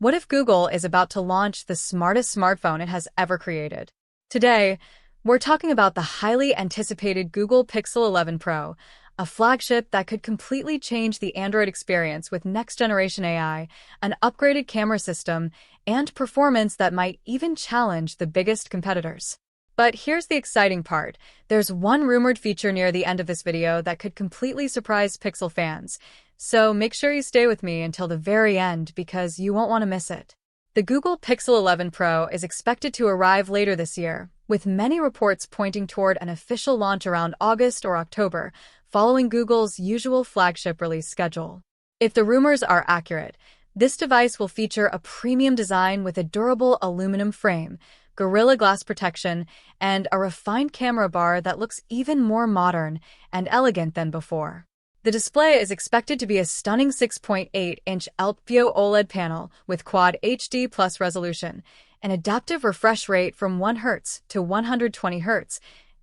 What if Google is about to launch the smartest smartphone it has ever created? Today, we're talking about the highly anticipated Google Pixel 11 Pro, a flagship that could completely change the Android experience with next-generation AI, an upgraded camera system, and performance that might even challenge the biggest competitors. But here's the exciting part. There's one rumored feature near the end of this video that could completely surprise Pixel fans. So make sure you stay with me until the very end because you won't want to miss it. The Google Pixel 11 Pro is expected to arrive later this year, with many reports pointing toward an official launch around August or October, following Google's usual flagship release schedule. If the rumors are accurate, this device will feature a premium design with a durable aluminum frame, Gorilla Glass protection, and a refined camera bar that looks even more modern and elegant than before. The display is expected to be a stunning 6.8-inch LTPO OLED panel with Quad HD Plus resolution, an adaptive refresh rate from 1 Hz to 120 Hz,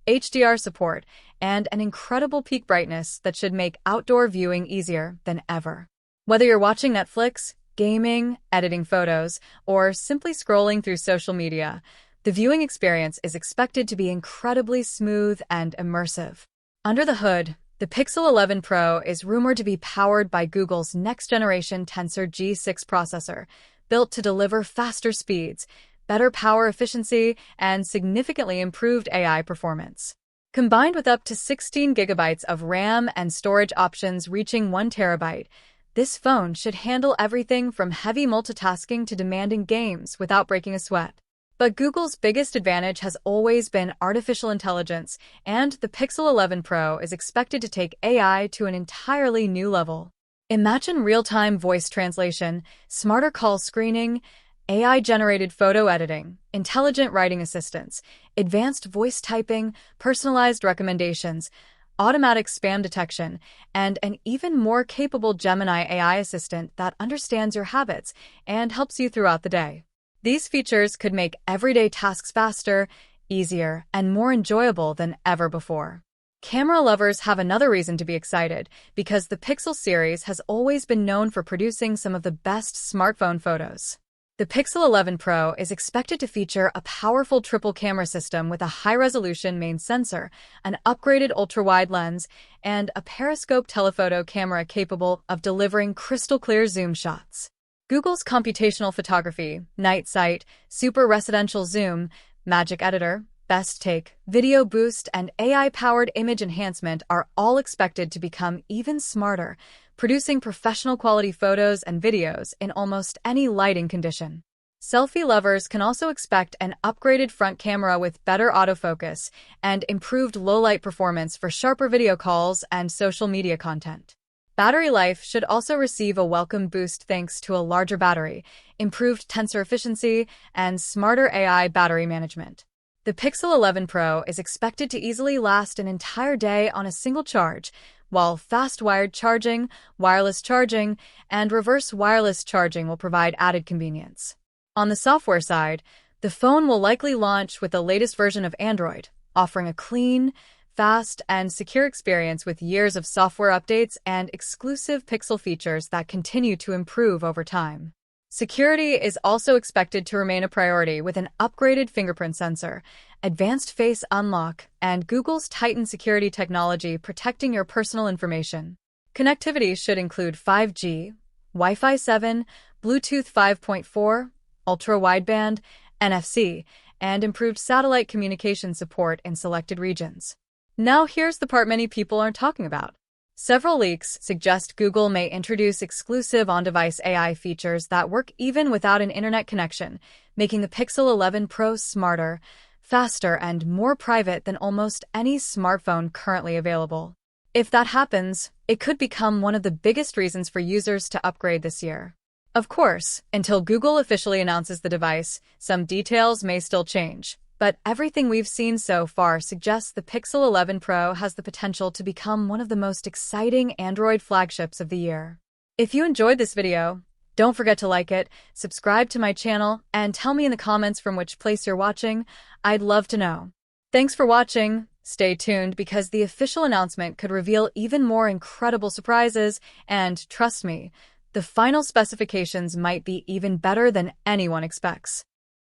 HDR support, and an incredible peak brightness that should make outdoor viewing easier than ever. Whether you're watching Netflix, gaming, editing photos, or simply scrolling through social media, the viewing experience is expected to be incredibly smooth and immersive. Under the hood, the Pixel 11 Pro is rumored to be powered by Google's next-generation Tensor G6 processor, built to deliver faster speeds, better power efficiency, and significantly improved AI performance. Combined with up to 16 gigabytes of RAM and storage options reaching 1 terabyte, this phone should handle everything from heavy multitasking to demanding games without breaking a sweat. But Google's biggest advantage has always been artificial intelligence, and the Pixel 11 Pro is expected to take AI to an entirely new level. Imagine real-time voice translation, smarter call screening, AI-generated photo editing, intelligent writing assistants, advanced voice typing, personalized recommendations, automatic spam detection, and an even more capable Gemini AI assistant that understands your habits and helps you throughout the day. These features could make everyday tasks faster, easier, and more enjoyable than ever before. Camera lovers have another reason to be excited because the Pixel series has always been known for producing some of the best smartphone photos. The Pixel 11 Pro is expected to feature a powerful triple camera system with a high-resolution main sensor, an upgraded ultra-wide lens, and a periscope telephoto camera capable of delivering crystal-clear zoom shots. Google's computational photography, Night Sight, Super Residential Zoom, Magic Editor, Best Take, Video Boost, and AI-powered image enhancement are all expected to become even smarter, producing professional-quality photos and videos in almost any lighting condition. Selfie lovers can also expect an upgraded front camera with better autofocus and improved low-light performance for sharper video calls and social media content. Battery life should also receive a welcome boost thanks to a larger battery, improved tensor efficiency, and smarter AI battery management. The Pixel 11 Pro is expected to easily last an entire day on a single charge, while fast wired charging, wireless charging, and reverse wireless charging will provide added convenience. On the software side, the phone will likely launch with the latest version of Android, offering a clean, fast, and secure experience with years of software updates and exclusive Pixel features that continue to improve over time. Security is also expected to remain a priority with an upgraded fingerprint sensor, advanced face unlock, and Google's Titan security technology protecting your personal information. Connectivity should include 5G, Wi-Fi 7, Bluetooth 5.4, ultra-wideband, NFC, and improved satellite communication support in selected regions. Now here's the part many people aren't talking about. Several leaks suggest Google may introduce exclusive on-device AI features that work even without an internet connection, making the Pixel 11 Pro smarter, faster, and more private than almost any smartphone currently available. If that happens, it could become one of the biggest reasons for users to upgrade this year. Of course, until Google officially announces the device, some details may still change. But everything we've seen so far suggests the Pixel 11 Pro has the potential to become one of the most exciting Android flagships of the year. If you enjoyed this video, don't forget to like it, subscribe to my channel, and tell me in the comments from which place you're watching. I'd love to know. Thanks for watching. Stay tuned because the official announcement could reveal even more incredible surprises, and trust me, the final specifications might be even better than anyone expects.